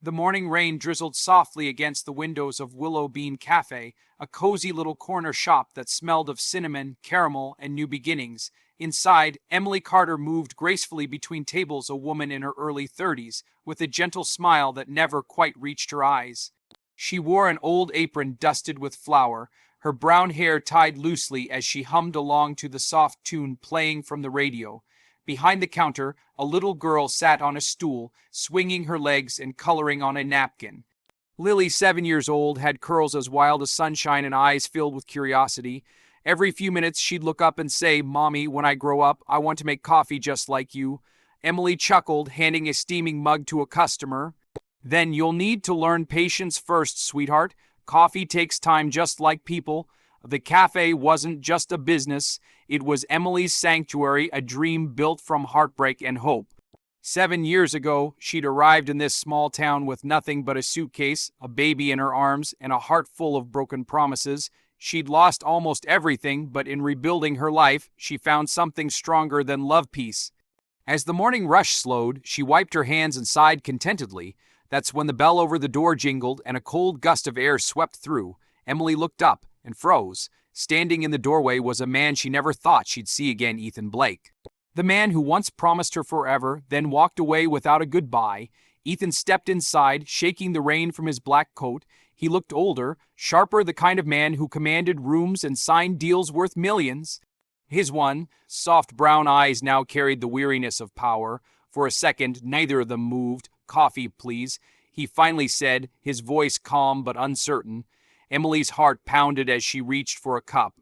The morning rain drizzled softly against the windows of Willow Bean Café, a cozy little corner shop that smelled of cinnamon, caramel, and new beginnings. Inside, Emily Carter moved gracefully between tables, a woman in her early 30s, with a gentle smile that never quite reached her eyes. She wore an old apron dusted with flour, her brown hair tied loosely as she hummed along to the soft tune playing from the radio. Behind the counter, a little girl sat on a stool, swinging her legs and coloring on a napkin. Lily, 7 years old, had curls as wild as sunshine and eyes filled with curiosity. Every few minutes, she'd look up and say, "Mommy, when I grow up, I want to make coffee just like you." Emily chuckled, handing a steaming mug to a customer. "Then you'll need to learn patience first, sweetheart. Coffee takes time just like people." The cafe wasn't just a business, it was Emily's sanctuary, a dream built from heartbreak and hope. 7 years ago, she'd arrived in this small town with nothing but a suitcase, a baby in her arms, and a heart full of broken promises. She'd lost almost everything, but in rebuilding her life, she found something stronger than love peace. As the morning rush slowed, she wiped her hands and sighed contentedly. That's when the bell over the door jingled and a cold gust of air swept through. Emily looked up and froze. Standing in the doorway was a man she never thought she'd see again, Ethan Blake. The man who once promised her forever, then walked away without a goodbye. Ethan stepped inside, shaking the rain from his black coat. He looked older, sharper, the kind of man who commanded rooms and signed deals worth millions. His soft brown eyes now carried the weariness of power. For a second, neither of them moved. "Coffee, please," he finally said, his voice calm but uncertain. Emily's heart pounded as she reached for a cup.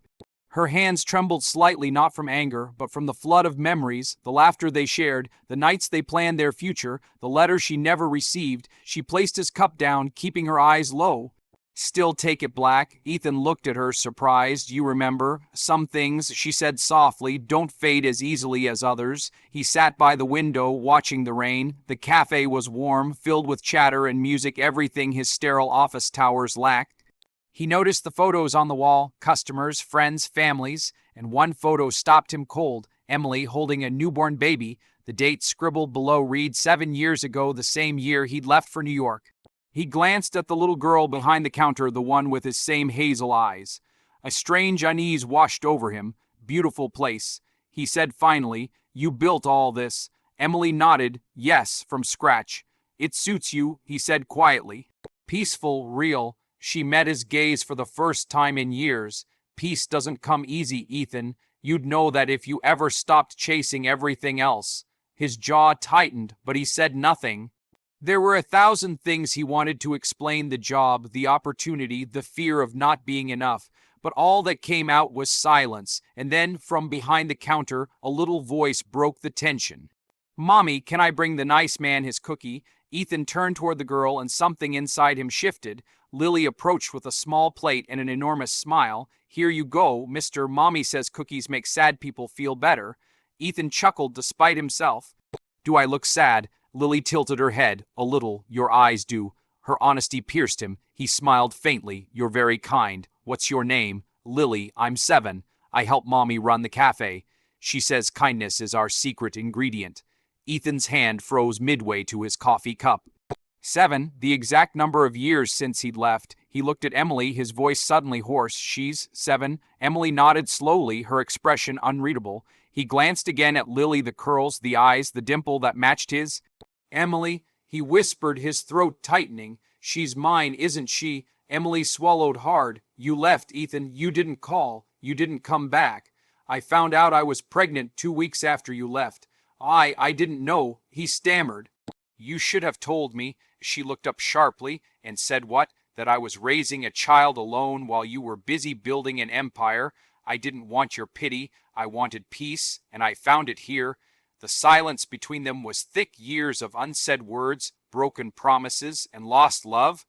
Her hands trembled slightly, not from anger, but from the flood of memories, the laughter they shared, the nights they planned their future, the letters she never received. She placed his cup down, keeping her eyes low. "Still take it, Black." Ethan looked at her, surprised. "You remember. Some things," she said softly, "don't fade as easily as others." He sat by the window, watching the rain. The cafe was warm, filled with chatter and music, everything his sterile office towers lacked. He noticed the photos on the wall, customers, friends, families, and one photo stopped him cold, Emily holding a newborn baby. The date scribbled below read 7 years ago, the same year he'd left for New York. He glanced at the little girl behind the counter, the one with his same hazel eyes. A strange unease washed over him. "Beautiful place," he said finally. "You built all this." Emily nodded. "Yes, from scratch." "It suits you," he said quietly. "Peaceful, real." She met his gaze for the first time in years. "Peace doesn't come easy, Ethan. You'd know that if you ever stopped chasing everything else." His jaw tightened, but he said nothing. There were 1,000 things he wanted to explain: the job, the opportunity, the fear of not being enough. But all that came out was silence, and then, from behind the counter, a little voice broke the tension. "Mommy, can I bring the nice man his cookie?" Ethan turned toward the girl, and something inside him shifted. Lily approached with a small plate and an enormous smile. "Here you go, mister. Mommy says cookies make sad people feel better." Ethan chuckled despite himself. "Do I look sad?" Lily tilted her head. "A little. Your eyes do." Her honesty pierced him. He smiled faintly. "You're very kind. What's your name?" "Lily. I'm 7. I help Mommy run the cafe. She says kindness is our secret ingredient." Ethan's hand froze midway to his coffee cup. 7, the exact number of years since he'd left. He looked at Emily, his voice suddenly hoarse. "She's 7. Emily nodded slowly, her expression unreadable. He glanced again at Lily, the curls, the eyes, the dimple that matched his. "Emily," he whispered, his throat tightening. "She's mine, isn't she?" Emily swallowed hard. "You left, Ethan. You didn't call. You didn't come back. I found out I was pregnant 2 weeks after you left. I didn't know," he stammered. "You should have told me." She looked up sharply and said, "What? That I was raising a child alone while you were busy building an empire? I didn't want your pity. I wanted peace, and I found it here." The silence between them was thick, years of unsaid words, broken promises, and lost love.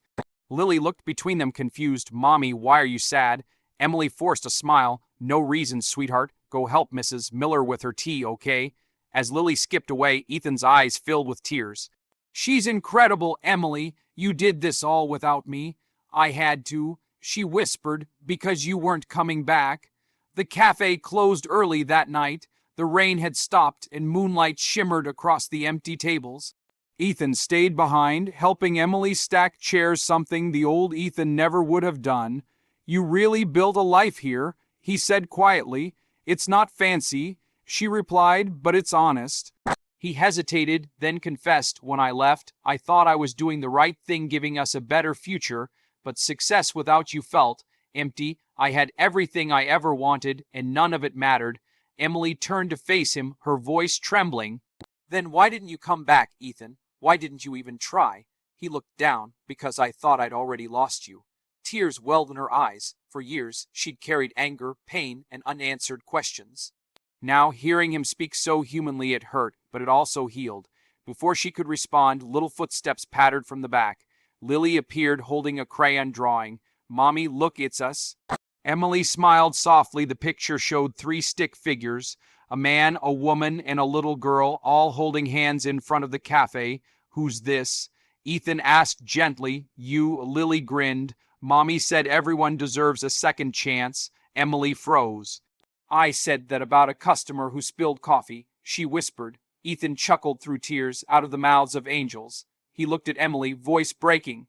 Lily looked between them confused. "Mommy, why are you sad?" Emily forced a smile. "No reason, sweetheart. Go help Mrs. Miller with her tea, okay?" As Lily skipped away, Ethan's eyes filled with tears. "She's incredible, Emily. You did this all without me." "I had to," she whispered, "because you weren't coming back." The cafe closed early that night. The rain had stopped and moonlight shimmered across the empty tables. Ethan stayed behind, helping Emily stack chairs, something the old Ethan never would have done. "You really built a life here," he said quietly. "It's not fancy," she replied, "but it's honest." He hesitated, then confessed, "When I left, I thought I was doing the right thing, giving us a better future, but success without you felt empty. I had everything I ever wanted, and none of it mattered." Emily turned to face him, her voice trembling. "Then why didn't you come back, Ethan? Why didn't you even try?" He looked down. "Because I thought I'd already lost you." Tears welled in her eyes. For years, she'd carried anger, pain, and unanswered questions. Now, hearing him speak so humanly, it hurt, but it also healed. Before she could respond, little footsteps pattered from the back. Lily appeared holding a crayon drawing. "Mommy, look, it's us." Emily smiled softly. The picture showed three stick figures, a man, a woman, and a little girl, all holding hands in front of the cafe. "Who's this?" Ethan asked gently. "You." Lily grinned. "Mommy said everyone deserves a second chance." Emily froze. "I said that about a customer who spilled coffee," she whispered. Ethan chuckled through tears. "Out of the mouths of angels." He looked at Emily, voice breaking.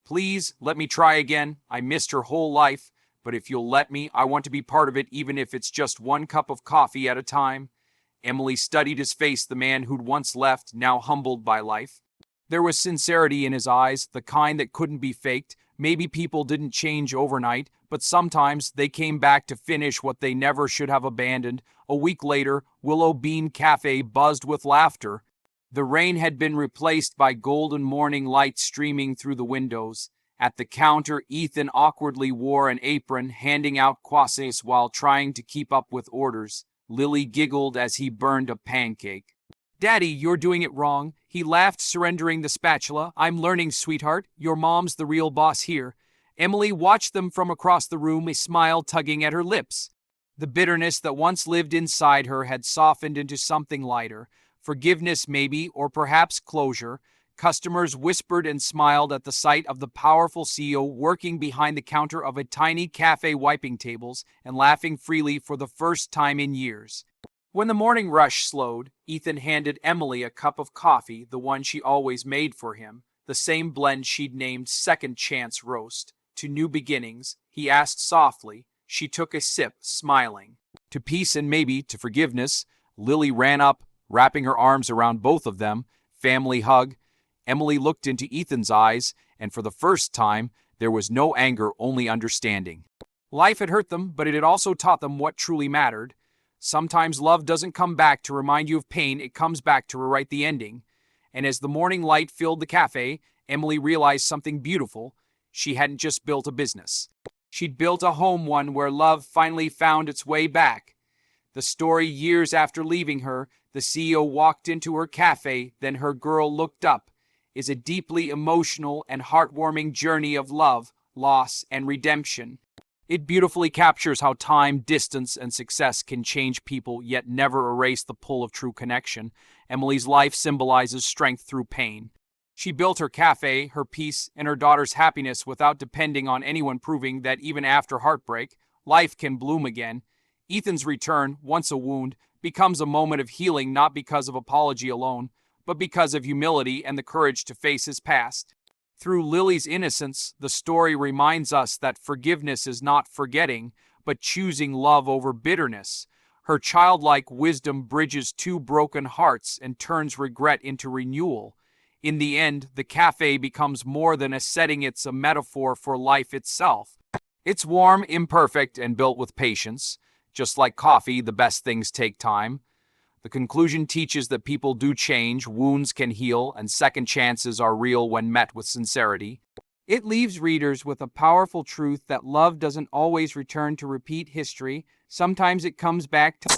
"Please, let me try again. I missed her whole life. But if you'll let me, I want to be part of it, even if it's just one cup of coffee at a time." Emily studied his face, the man who'd once left, now humbled by life. There was sincerity in his eyes, the kind that couldn't be faked. Maybe people didn't change overnight, but sometimes they came back to finish what they never should have abandoned. A week later, Willow Bean Cafe buzzed with laughter. The rain had been replaced by golden morning light streaming through the windows. At the counter, Ethan awkwardly wore an apron, handing out croissants while trying to keep up with orders. Lily giggled as he burned a pancake. "Daddy, you're doing it wrong." He laughed, surrendering the spatula. "I'm learning, sweetheart. Your mom's the real boss here." Emily watched them from across the room, a smile tugging at her lips. The bitterness that once lived inside her had softened into something lighter. Forgiveness, maybe, or perhaps closure. Customers whispered and smiled at the sight of the powerful CEO working behind the counter of a tiny cafe, wiping tables and laughing freely for the first time in years. When the morning rush slowed, Ethan handed Emily a cup of coffee, the one she always made for him, the same blend she'd named Second Chance Roast. "To new beginnings," he asked softly. She took a sip, smiling. "To peace and maybe to forgiveness." Lily ran up, wrapping her arms around both of them. Family hug. Emily looked into Ethan's eyes, and for the first time, there was no anger, only understanding. Life had hurt them, but it had also taught them what truly mattered. Sometimes love doesn't come back to remind you of pain, it comes back to rewrite the ending. And as the morning light filled the cafe, Emily realized something beautiful. She hadn't just built a business. She'd built a home, one where love finally found its way back. The story, years after leaving her, the CEO walked into her cafe, then her girl looked up, is a deeply emotional and heartwarming journey of love, loss, and redemption. It beautifully captures how time, distance, and success can change people, yet never erase the pull of true connection. Emily's life symbolizes strength through pain. She built her cafe, her peace, and her daughter's happiness without depending on anyone, proving that even after heartbreak, life can bloom again. Ethan's return, once a wound, becomes a moment of healing, not because of apology alone, but because of humility and the courage to face his past. Through Lily's innocence, the story reminds us that forgiveness is not forgetting, but choosing love over bitterness. Her childlike wisdom bridges two broken hearts and turns regret into renewal. In the end, the cafe becomes more than a setting, it's a metaphor for life itself. It's warm, imperfect, and built with patience. Just like coffee, the best things take time. The conclusion teaches that people do change, wounds can heal, and second chances are real when met with sincerity. It leaves readers with a powerful truth that love doesn't always return to repeat history. Sometimes it comes back to